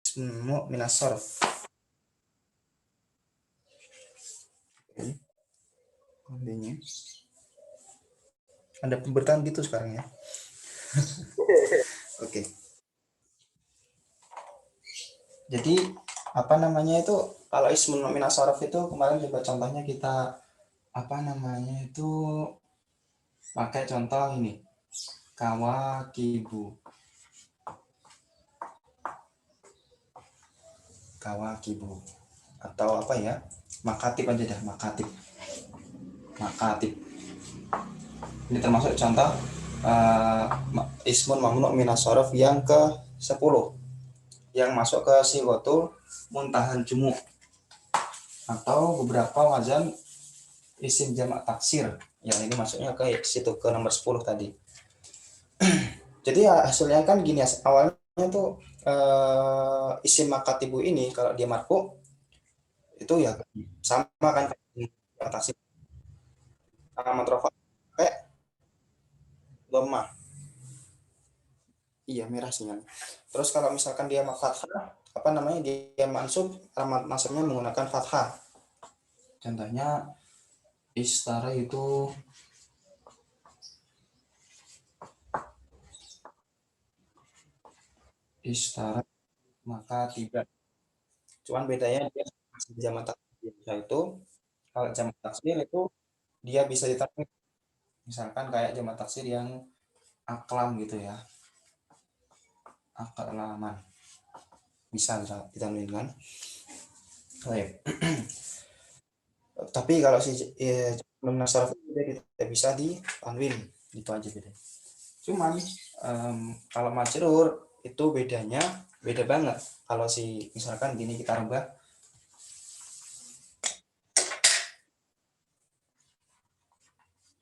ismu minas sarf. Kondenya. Ada pemberitaan gitu sekarang ya. Oke. Jadi apa namanya itu kalau ismun minas sarf itu kemarin juga contohnya kita apa namanya itu pakai contoh ini kawakibu atau apa ya makatib aja dah makatib ini termasuk contoh ismun mamnu minas sarf yang ke-10 yang masuk ke sigotul muntahan jumu atau beberapa wazan isim jamak taksir yang ini masuknya ke situ ke nomor 10 tadi. Jadi hasilnya kan gini awalnya tuh isim makatibu ini kalau dia marfu itu ya sama kan jamak taksir alamat rofa kayak lemah. Iya merah sih kan. Terus kalau misalkan dia fathah apa namanya dia mansub alamat nasabnya menggunakan fathah. Contohnya istara itu istara maka tidak. Cuman bedanya dia jamak taksir itu kalau jamak taksir itu dia bisa ditarik misalkan kayak jamak taksir yang aklam gitu ya aklaman bisa ditanwin kan. Baik. Tapi kalau si nasaraf dia tidak bisa ditanwin itu aja beda. Cuman kalau majrur itu bedanya beda banget. Kalau si misalkan gini kita rubah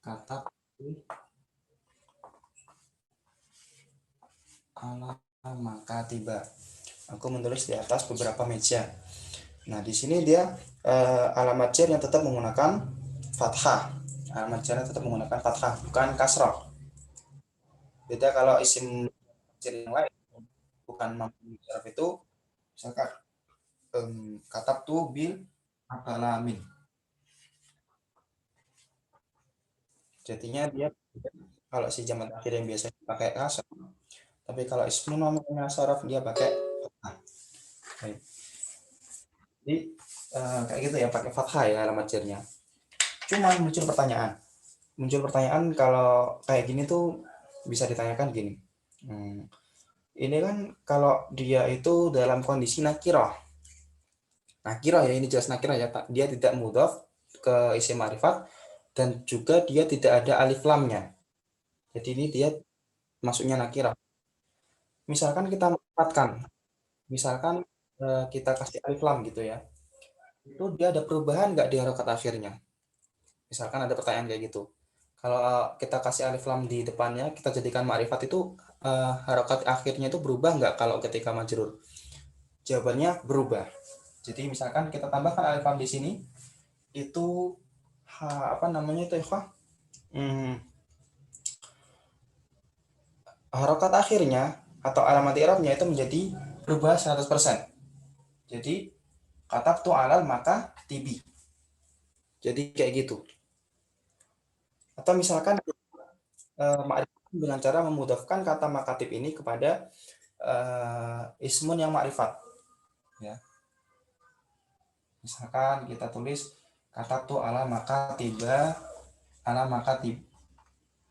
kata ala maka tiba. Aku menulis di atas beberapa meja. Nah, di sini dia alamat jar yang tetap menggunakan fathah. Alamat jar tetap menggunakan fathah, bukan kasrah. Beda kalau isim jar yang lain bukan mampu itu misalkan katab tuh bil akalamin. Jadinya dia kalau si jamak akhir yang biasa pakai kasrah, tapi kalau ismu namanya saraf dia pakai fathah. Jadi kayak gitu ya pakai fathah ya alamat jarnya. Cuma muncul pertanyaan kalau kayak gini tuh bisa ditanyakan gini. Ini kan kalau dia itu dalam kondisi nakirah. Nakirah ya ini jelas nakirah ya Pak. Dia tidak mudhaf ke isim ma'rifat dan juga dia tidak ada alif lamnya. Jadi ini dia masuknya nakirah. Misalkan kita menempatkan, misalkan kita kasih alif lam gitu ya. Itu dia ada perubahan nggak di harokat akhirnya? Misalkan ada pertanyaan kayak gitu. Kalau kita kasih alif lam di depannya, kita jadikan ma'rifat itu harokat akhirnya itu berubah nggak kalau ketika majrur? Jawabannya berubah. Jadi misalkan kita tambahkan alif lam di sini, itu apa namanya itu ya? Harokat akhirnya atau alamat i'rabnya itu menjadi berubah 100%. Jadi katabtu alal maka tibi. Jadi kayak gitu. Atau misalkan ma'rifat dengan cara memudahkan kata makatib ini kepada ismun yang ma'rifat ya. Misalkan kita tulis katabtu ala maka tiba ala maka tib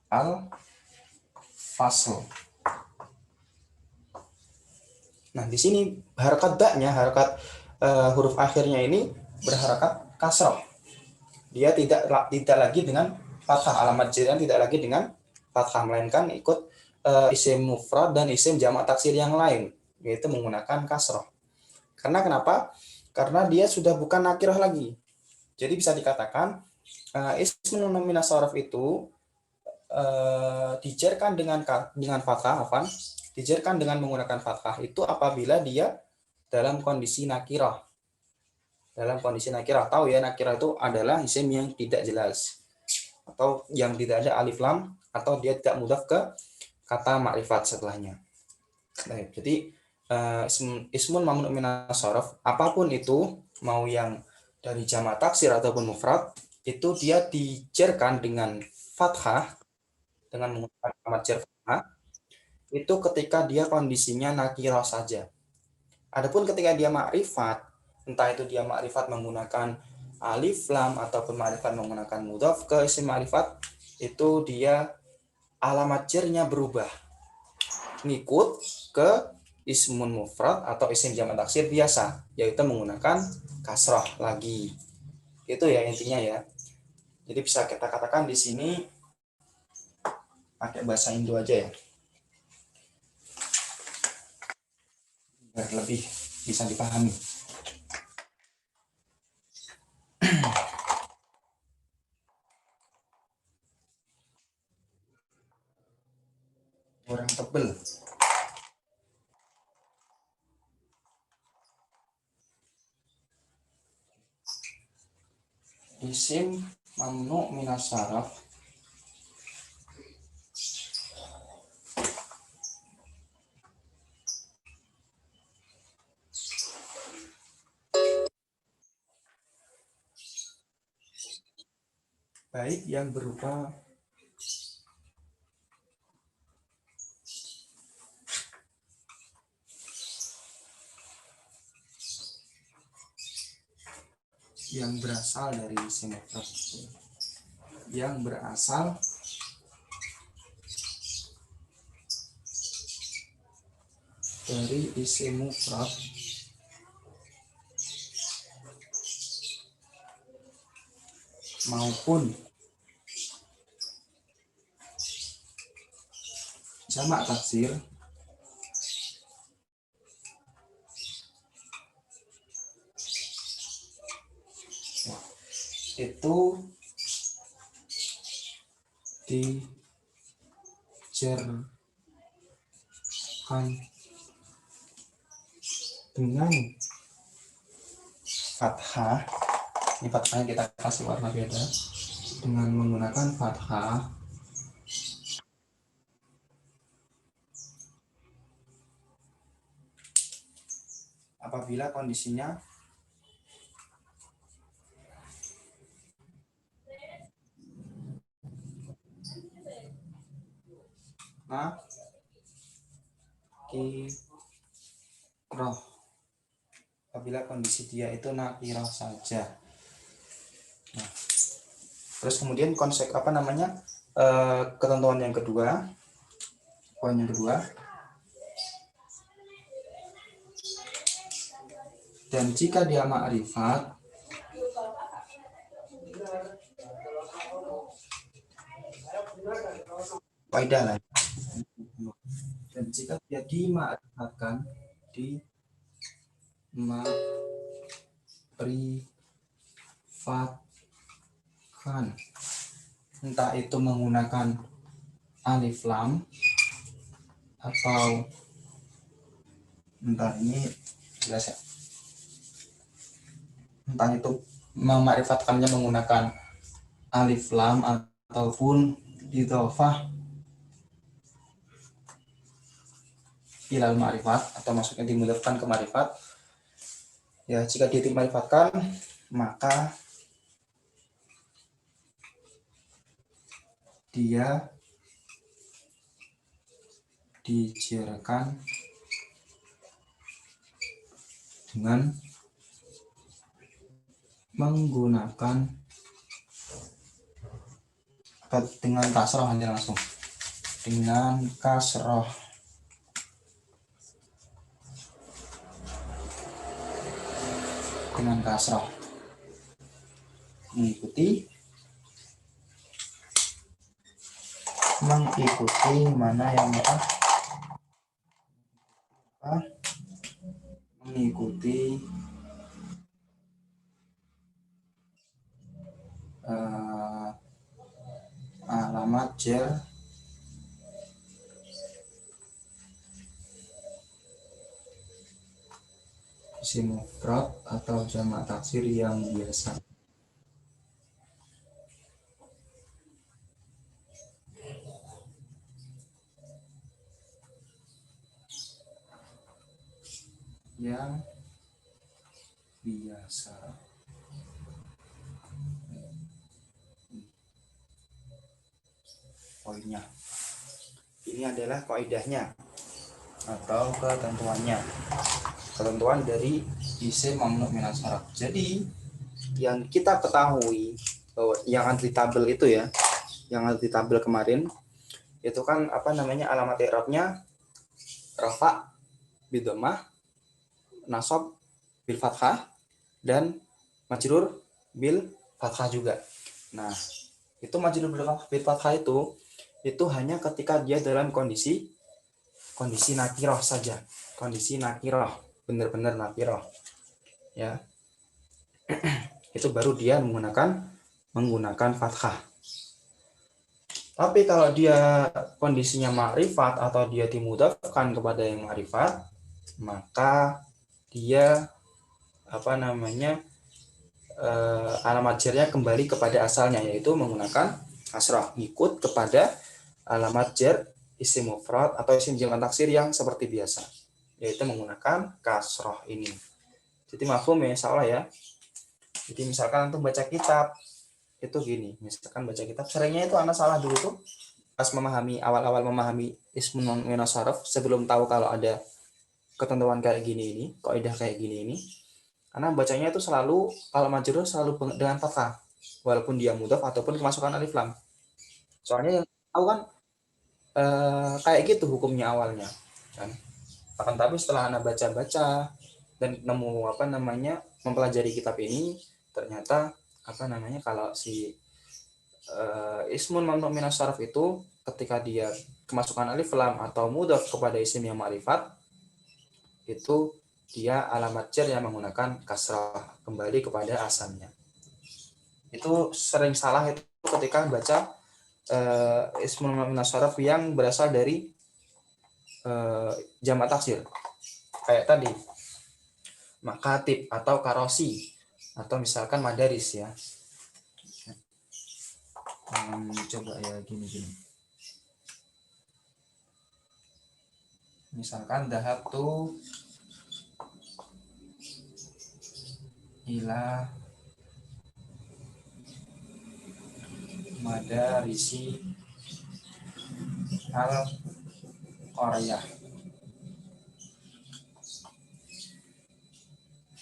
al fasl. Nah, di sini harokat baknya, harokat huruf akhirnya ini berharakat kasroh. Dia tidak lagi dengan fathah, alamat jarnya tidak lagi dengan fathah, melainkan ikut isim mufrad dan isim jamak taksir yang lain, yaitu menggunakan kasroh. Karena kenapa? Karena dia sudah bukan nakirah lagi. Jadi bisa dikatakan ismun minas sarf itu dijarkan dengan fathah, dijarkan dengan menggunakan fathah itu apabila dia dalam kondisi nakirah. Dalam kondisi nakirah, tahu ya nakirah itu adalah isim yang tidak jelas atau yang tidak ada alif lam atau dia tidak mudhaf ke kata makrifat setelahnya. Baik, jadi ismun mamnu minas shorof, apapun itu, mau yang dari jamak taksir ataupun mufrad, itu dia dijerkan dengan fathah, dengan menggunakan alamat jar fathah, itu ketika dia kondisinya nakirah saja. Adapun ketika dia ma'rifat, entah itu dia ma'rifat menggunakan alif lam ataupun ma'rifat menggunakan mudhaf ke isim ma'rifat, itu dia alamat jarnya berubah, ngikut ke ismun mufrad atau isim jamak taksir biasa, yaitu menggunakan kasroh lagi. Itu ya intinya ya. Jadi bisa kita katakan di sini pakai bahasa Indo aja ya, biar lebih bisa dipahami. Orang tebel. Isim mamnu minas saraf baik yang berupa yang berasal dari isim mufrad, yang berasal dari isim mufrad maupun jamak taksir itu dijerkan dengan fathah. Ini fathahnya kita kasih warna beda dengan menggunakan fathah apabila kondisinya nakirah, apabila kondisi dia itu nakirah saja. Nah, terus kemudian konsep apa namanya, ketentuan yang kedua, poin yang kedua, dan jika dia ma'rifat, kaidah lah, dan jika dia dima'rifatkan, entah itu menggunakan alif lam atau entah ini jelas ya, entah itu memakrifatkannya menggunakan alif lam ataupun idhofah ilal ma'rifat atau maksudnya dimudahkan ke ma'rifat. Ya, jika dia dima'rifatkan maka dia dijarkan dengan menggunakan dengan kasroh aja langsung, dengan kasroh, dengan kasroh mengikuti mana yang mengikuti alamat jar isim mufrad atau jamak taksir yang biasa. biasa. Poinnya. Ini adalah kaidahnya atau ketentuannya. Ketentuan dari isim mamnu minas sarf. Jadi yang kita ketahui bahwa yang ada di tabel itu ya, yang ada di tabel kemarin itu kan apa namanya, alamat i'rabnya rafa bidomah, nasab bil fathah, dan majrur bil fathah juga. Nah, itu majrur bil fathah itu hanya ketika dia dalam kondisi nakiroh saja, kondisi nakiroh, benar-benar nakiroh ya, itu baru dia menggunakan fathah. Tapi kalau dia kondisinya ma'rifat atau dia dimudhafkan kepada yang ma'rifat, maka dia apa namanya, alamat jarnya kembali kepada asalnya, yaitu menggunakan kasrah, ngikut kepada alamat jar isim mufrad atau isim jamak taksir yang seperti biasa, yaitu menggunakan kasrah ini. Jadi mafhum ya, insyaallah ya. Jadi misalkan untuk baca kitab itu gini, misalkan baca kitab seringnya itu anak salah dulu tuh pas awal-awal memahami ismun minas sarf, sebelum tahu kalau ada ketentuan kayak gini ini, kaidah kayak gini ini, karena bacanya itu selalu kalau majrur selalu dengan fathah walaupun dia mudhaf ataupun kemasukan alif lam. Soalnya yang tahu kan kayak gitu hukumnya awalnya kan. Akan tapi setelah anak baca-baca dan nemu apa namanya, mempelajari kitab ini, ternyata apa namanya, kalau si ismun mamnu minas sarf itu ketika dia kemasukan alif lam atau mudhaf kepada isim yang ma'rifat, itu dia alamat jar yang menggunakan kasrah, kembali kepada asalnya. Itu sering salah itu ketika baca ismun mamnu minas sarf yang berasal dari jamak taksir. Kayak tadi makatib atau karosi atau misalkan madaris ya. Coba ya gini. Misalkan dahab tuh ila madarisi al qaryah.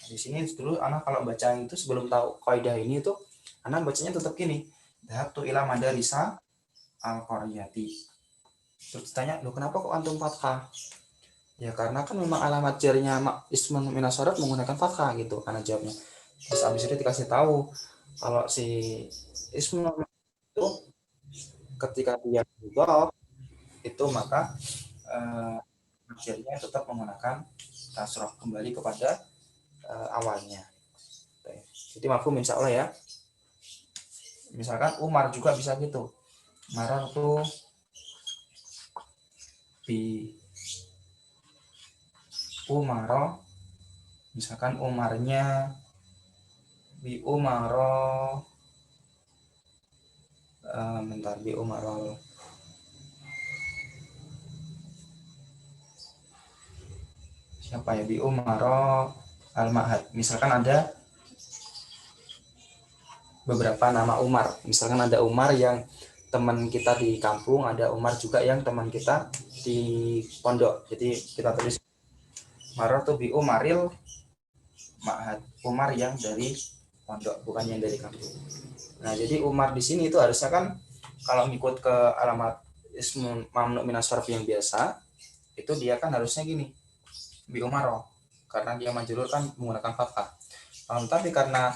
Di sini dulu anak kalau baca itu sebelum tahu kaidah ini tuh anak bacanya tetap gini, dahab tuh ila madarisa al qaryati. Terus tanya, "Loh, kenapa kok antum fathah?" Ya karena kan memang alamat jarnya ismun minas sarf menggunakan fathah gitu, karena jawabnya. Terus abis itu dikasih tahu kalau si ismun itu ketika dia mudhaf itu maka jarnya tetap menggunakan kasroh, kembali kepada awalnya. Jadi mafhum insya Allah ya. Misalkan Umar juga bisa gitu, marah tuh bi Umaro, misalkan Umarnya bi Umaro, bentar, bi Umaro, siapa ya, bi Umaro al-Ma'had. Misalkan ada beberapa nama Umar, misalkan ada Umar yang teman kita di kampung, ada Umar juga yang teman kita di pondok. Jadi kita tulis Maror tuh bi Umaril Ma'had, Umar yang dari pondok, bukan yang dari kampung. Nah, jadi Umar di sini itu harusnya kan kalau ngikut ke alamat ismun mamnu minas sarf yang biasa, itu dia kan harusnya gini, bi Umaro, karena dia majrur kan menggunakan fathah. Tapi karena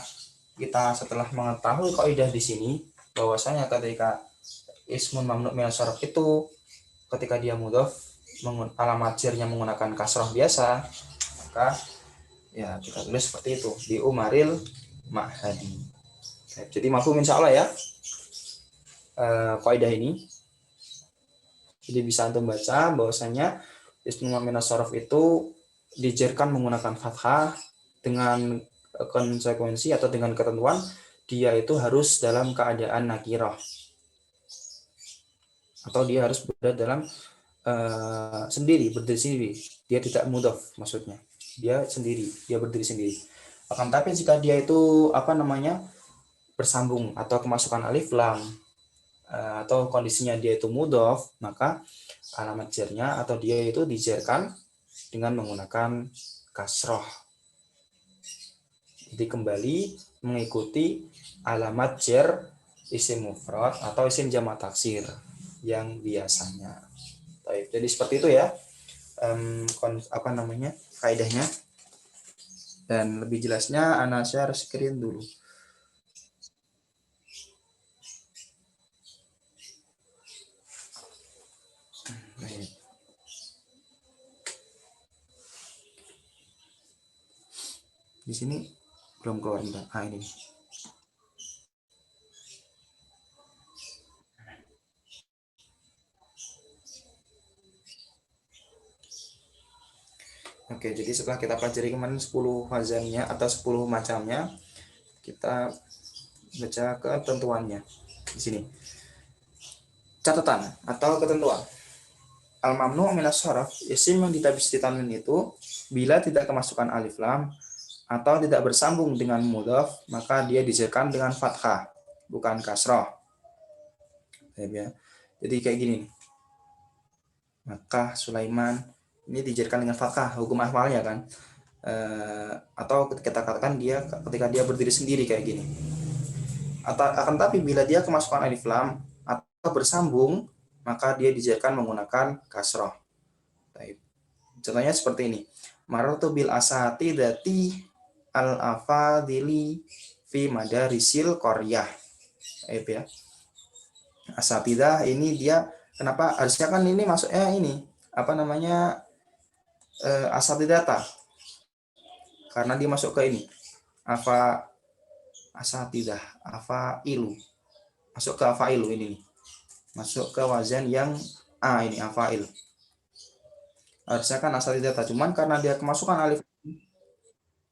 kita setelah mengetahui kaidah di sini bahwasanya ketika ismun mamnu minas sarf itu ketika dia mudhaf alamat jarnya menggunakan kasrah biasa, maka ya kita tulis seperti itu, di Umaril Ma'hadi. Jadi mafhum insyaallah ya kaidah ini. Jadi bisa antum baca bahwasanya ismun minas sarf itu dijarkan menggunakan fathah dengan konsekuensi atau dengan ketentuan dia itu harus dalam keadaan nakirah atau dia harus berada dalam berdiri sendiri, dia tidak mudhaf, maksudnya dia sendiri, dia berdiri sendiri. Akan tapi jika dia itu bersambung atau kemasukan alif lam atau kondisinya dia itu mudhof, maka alamat jernya atau dia itu dijerkan dengan menggunakan kasroh. Jadi kembali mengikuti alamat jer isim mufrad atau isim jamak taksir yang biasanya. Jadi seperti itu ya, kaidahnya. Dan lebih jelasnya ana share screen dulu. Di sini belum keluar bentar. Ini. Oke, jadi setelah kita pelajari kemarin 10 wazannya atau 10 macamnya, kita baca ketentuannya di sini. Catatan atau ketentuan. Al-mamnu' minas sharaf, isim yang ditabis di tanwin itu bila tidak kemasukan alif lam atau tidak bersambung dengan mudhaf, maka dia dijerkan dengan fathah, bukan kasroh. Ya. Jadi kayak gini. Maka Sulaiman ini dijerkan dengan fathah, hukum ahwalnya kan. Atau kita katakan dia ketika dia berdiri sendiri kayak gini. Akan tapi bila dia kemasukan alif lam atau bersambung, maka dia dijerkan menggunakan kasroh. Contohnya seperti ini. Marartu bil asatidati al-afadili fi madarisil qaryah. Ya. Asatidah ini dia kenapa harusnya kan ini masuknya ini asatidata. Karena dia masuk ke ini. Asatidah, afailu. Masuk ke afailu ini nih. Masuk ke wazan yang ini afail. Harusnya kan asatidata, cuman karena dia kemasukan alif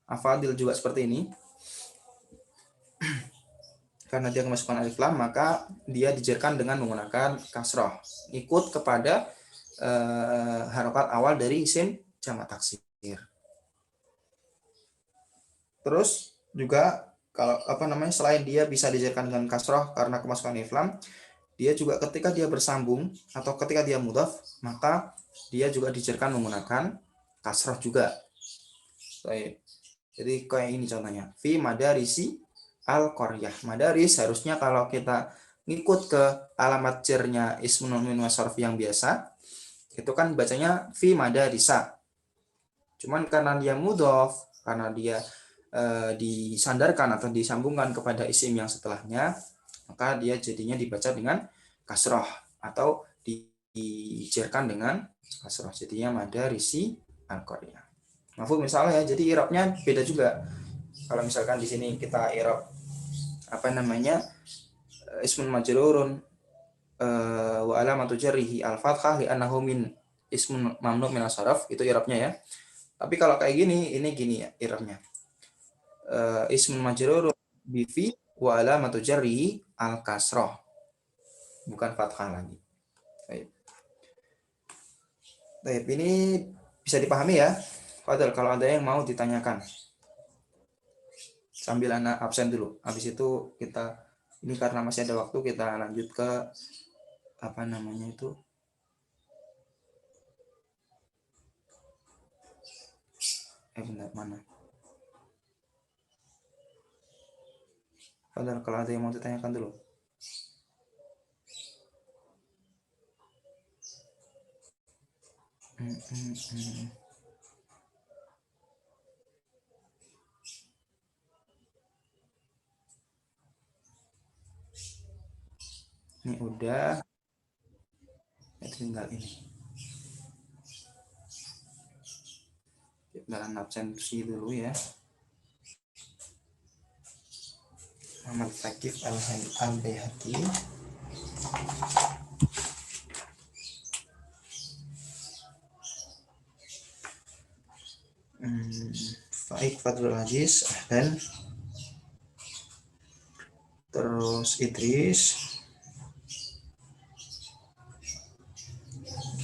afadil juga seperti ini. Karena dia kemasukan alif lam, maka dia dijerkan dengan menggunakan kasroh. Ikut kepada harokat awal dari isim jamak taksir. Terus juga kalau selain dia bisa dijerkan dengan kasroh karena kemasukan alif lam, dia juga ketika dia bersambung atau ketika dia mudhaf, maka dia juga dijerkan menggunakan kasroh juga. Jadi kayak ini contohnya. Fi madarisi al-qaryah. Madaris harusnya kalau kita ngikut ke alamat jernya ismun min wasarf yang biasa, itu kan bacanya fi madarisa. Cuman karena dia mudhof, karena dia disandarkan atau disambungkan kepada isim yang setelahnya, maka dia jadinya dibaca dengan kasroh atau dijerkan dengan kasroh. Jadinya madarisi al-qaryah. Mafhum misalnya ya, jadi i'rabnya beda juga. Kalau misalkan di sini kita i'rab ismun majrurun wa alamatu jarrihi al-fathah li'annahu min ismun mamnu' min as-sarf, itu i'rabnya ya. Tapi kalau kayak gini, ini gini ya i'rabnya. Ismun majrurun bi fi wa alamatu jarrihi al-kasrah. Bukan fathah lagi. Baik, ini bisa dipahami ya. Padahal kalau ada yang mau ditanyakan. Sambil anak absen dulu. Habis itu kita ini karena masih ada waktu, kita lanjut ke benar mana? Padahal kalau ada yang mau ditanyakan dulu. Ini udah, tinggal ini. Dalam absensi dulu ya. Muhammad Fakif Al-Bayhaqi. Faik Fadlul Aziz dan terus Idris,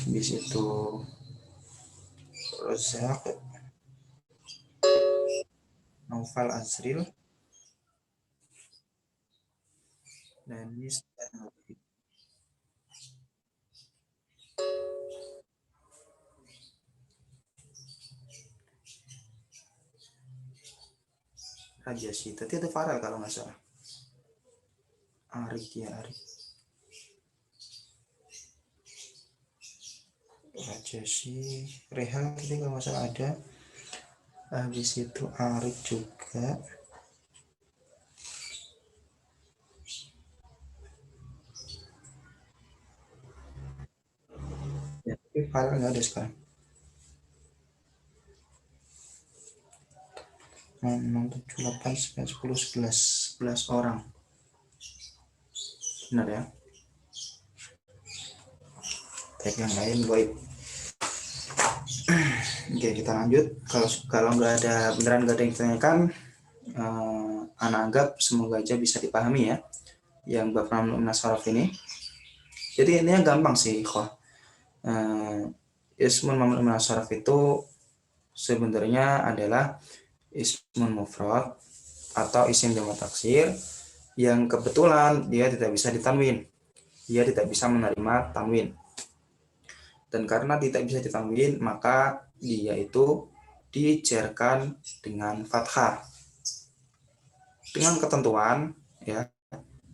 di situ Rozak, Naufal Azril, Danis dan Habib. Raja sih, tadi itu Farel kalau nggak salah. Arik ya, Arik. Raja sih, Rehal tadi kalau nggak salah ada. Habis itu Arik juga. Ya, tapi Farel nggak ada sekarang. 6, 7, 8, 9, 10, 11. 11 orang. Benar ya? Tag yang lain goib. Oke, kita lanjut. Kalau nggak ada, beneran nggak ada yang ditanyakan, anak anggap semoga aja bisa dipahami ya, yang bab mamnu nasaraf ini. Jadi ini gampang sih, kok. Ismun mamnu nasaraf itu sebenarnya adalah ismun mufrad atau isim jamak taksir yang kebetulan dia tidak bisa ditanwin, dia tidak bisa menerima tanwin. Dan karena tidak bisa ditanwin, maka dia itu dicerkan dengan fathah. Dengan ketentuan, ya,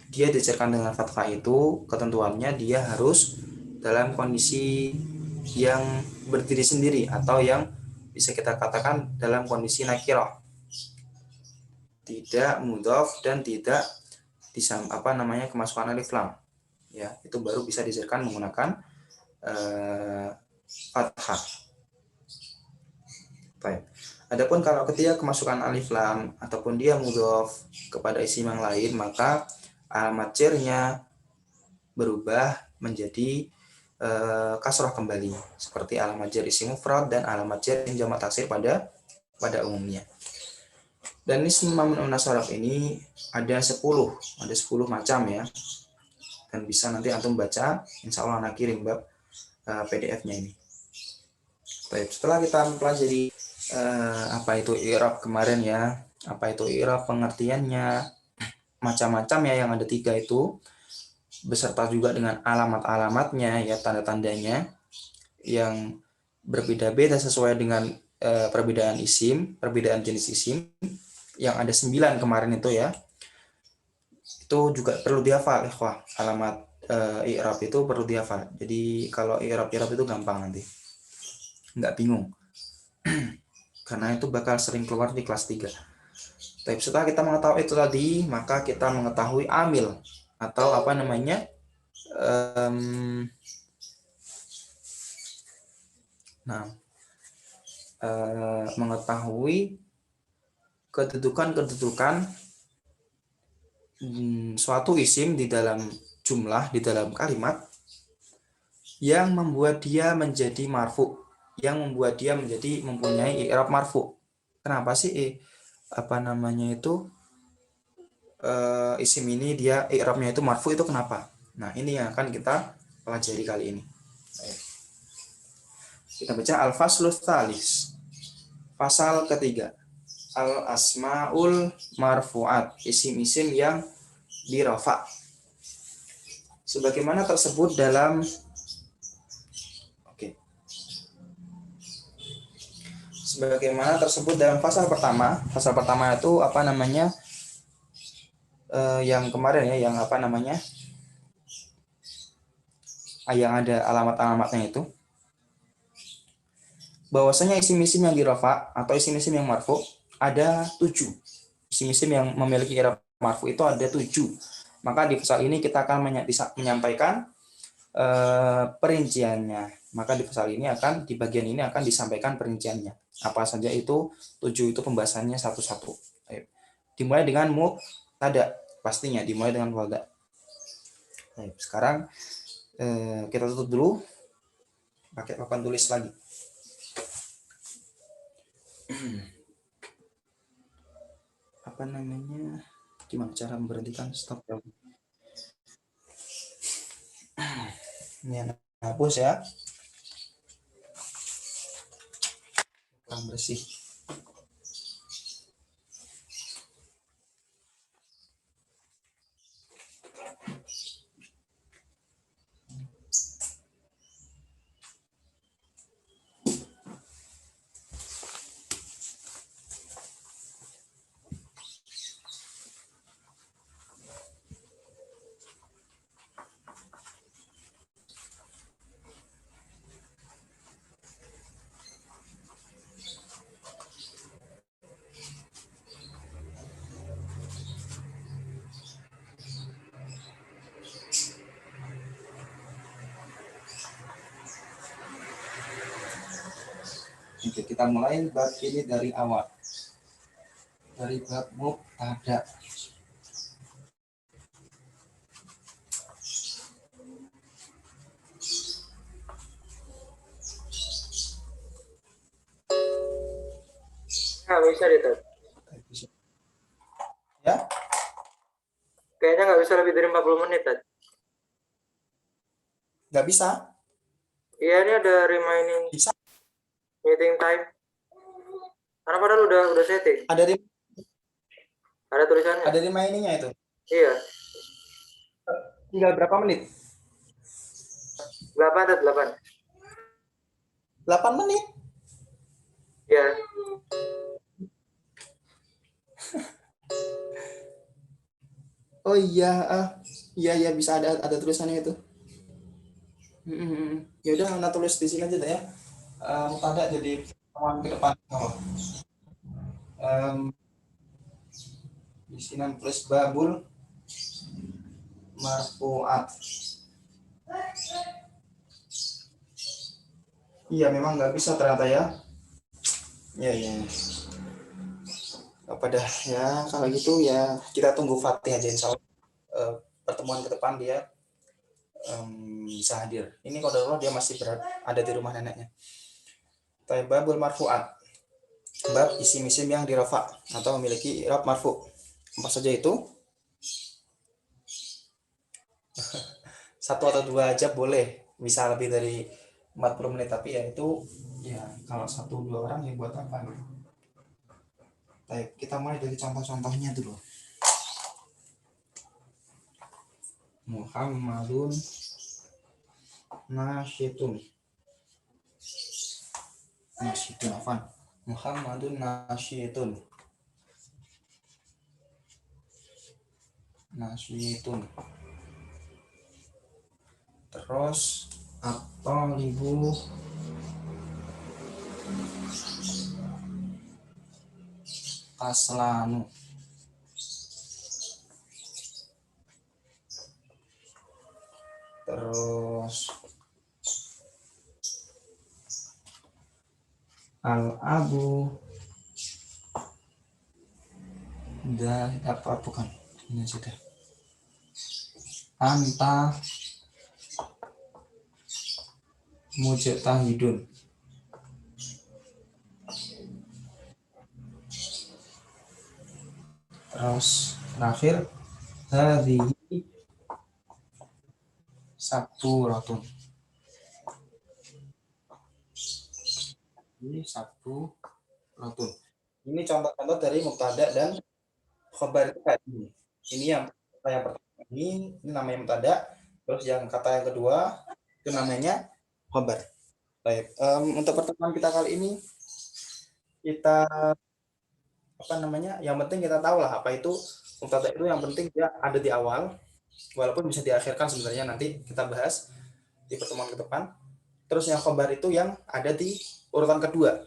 dia dicerkan dengan fathah itu ketentuannya dia harus dalam kondisi yang berdiri sendiri atau yang bisa kita katakan dalam kondisi nakirah, tidak mudhof dan tidak kemasukan alif lam, ya, itu baru bisa dicerkan menggunakan fathah. Baik. Adapun kalau ketika kemasukan alif lam ataupun dia mudhof kepada isim yang lain, maka alamat cernya berubah menjadi kasroh kembali, seperti alamat jar isim mufrad dan alamat jar jamak taksir pada umumnya. Dan isim mamnu nasaraf ini ada 10 macam ya. Dan bisa nanti antum baca, insya Allah anak kirim bab PDF-nya ini. Baik, setelah kita mempelajari apa itu i'rab kemarin ya, apa itu i'rab, pengertiannya, macam-macam ya, yang ada 3 itu, beserta juga dengan alamat-alamatnya ya, tanda-tandanya yang berbeda-beda sesuai dengan perbedaan isim, perbedaan jenis isim yang ada 9 kemarin itu ya. Itu juga perlu dihafal, ikhwah. Alamat i'rab itu perlu dihafal. Jadi kalau i'rab itu gampang nanti, nggak bingung. Karena itu bakal sering keluar di kelas 3. Tapi setelah kita mengetahui itu tadi, maka kita mengetahui amil atau apa namanya, mengetahui kedudukan suatu isim di dalam jumlah, di dalam kalimat yang membuat dia menjadi marfu, yang membuat dia menjadi mempunyai i'rab marfu. Kenapa sih isim ini dia i'rabnya itu marfu, itu kenapa? Nah, ini yang akan kita pelajari kali ini. Kita baca al-faslus tsalis. Pasal ketiga. Al-asmaul marfu'at, isim-isim yang dirafa. Sebagaimana tersebut dalam sebagaimana tersebut dalam pasal pertama. Pasal pertama itu apa namanya? Yang kemarin ya, yang apa namanya? Yang ada alamat-alamatnya itu. Bahwasanya isim-isim yang dirafa atau isim-isim yang marfu ada 7. Isim-isim yang memiliki i'rab marfu itu ada 7. Maka di pasal ini kita akan menyampaikan perinciannya. Maka di pasal ini di bagian ini akan disampaikan perinciannya. Apa saja itu 7 itu pembahasannya satu-satu. Dimulai dengan mubtada, pastinya dimulai dengan mubtada. Sekarang kita tutup dulu pakai papan tulis lagi. Apa namanya? Gimana cara memberhentikan stop? Ini hapus ya. Kurang bersih. Oke, kita mulai bab ini dari awal. Dari bab mubtada. Nggak bisa deh, Tat. Ya, Kayaknya nggak bisa lebih dari 40 menit, Tat. nggak bisa. Iya, ini ada remaining Bisa. meeting time. Karena padahal udah setting. Ada tulisannya. Ada remainingnya itu. Iya. Tinggal berapa menit? 8, Tat, 8. 8 menit. Iya. Oh iya, iya bisa ada tulisannya itu. Ya udah, Anda tulis di sini aja deh ya. Ada jadi pertemuan ke depan. Oh. Di sini tulis babul marfu'at. Iya, memang nggak bisa ternyata ya. Iya. Apa dah ya, kalau gitu ya kita tunggu Fatih aja, insya Allah pertemuan ke depan dia bisa hadir. Ini kalau dia masih ada di rumah neneknya. Babul marfu'at, bab isim-isim yang dirafa atau memiliki i'rab marfu. Apa saja itu? Satu atau dua aja boleh, bisa lebih dari 40 menit, tapi ya itu ya kalau satu dua orang ya buat apa gitu. Baik, kita mulai dari contoh-contohnya dulu. Muhammadun nasyitun. Nasyitun afan. Muhammadun nasyitun. Nasyitun. Terus at-talibu kaslanu. Terus al-abu apa bukan ini sudah anta mujtahidun. Terus terakhir hadhihi saburatun. Ini saburatun. Ini contoh-contoh dari mubtada dan khobar itu kayak ini. Ini yang pertama ini namanya mubtada, terus yang kata yang kedua itu namanya khobar. Baik, untuk pertemuan kita kali ini kita apa namanya? Yang penting kita tahu lah apa itu mubtada, itu yang penting dia ada di awal, walaupun bisa diakhirkan sebenarnya, nanti kita bahas di pertemuan ke depan. Terus yang khobar itu yang ada di urutan kedua,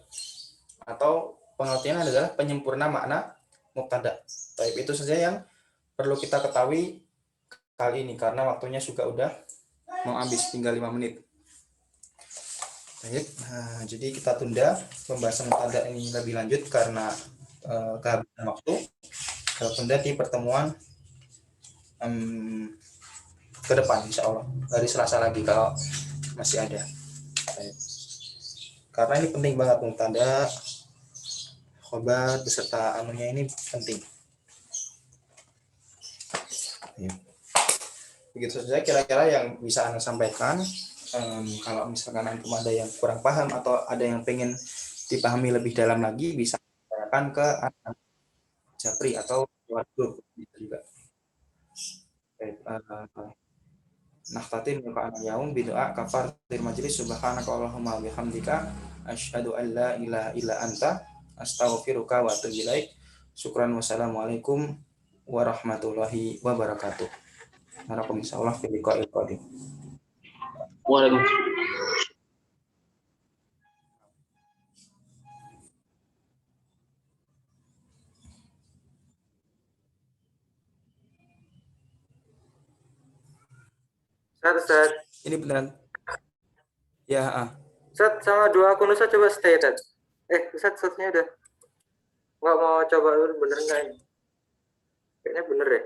atau pengertian adalah penyempurna makna mubtada. Baik, itu saja yang perlu kita ketahui kali ini karena waktunya juga udah mau habis, tinggal 5 menit. Baik, jadi kita tunda pembahasan mubtada ini lebih lanjut karena kehabisan waktu. Kita tunda di pertemuan ke depan, insya Allah hari Selasa lagi kalau masih ada. Baik. Karena ini penting banget mubtada, khobar beserta anunya ini penting. Ya. Begitu saja kira-kira yang bisa Anda sampaikan. Kalau misalkan antum ada yang kurang paham atau ada yang pengen dipahami lebih dalam lagi, bisa tanyakan ke Japri atau lewat grup juga. Nahtatin muka yaum bidoa kafar tir majlis subhanaka allahumma bihamdika asyhadu an la ilaha illa anta astaghfiruka wa atubu ilaik. Syukran, wassalamualaikum warahmatullahi wabarakatuh. Harapan insyaallah fil liqa'il qadim. Waalaikumsalam. Ustaz. Ini beneran. Ya, Ustaz, sama dua akun Ustaz coba stay, Tat. Ustadznya udah nggak mau coba dulu bener nggak ini? Kayaknya bener deh.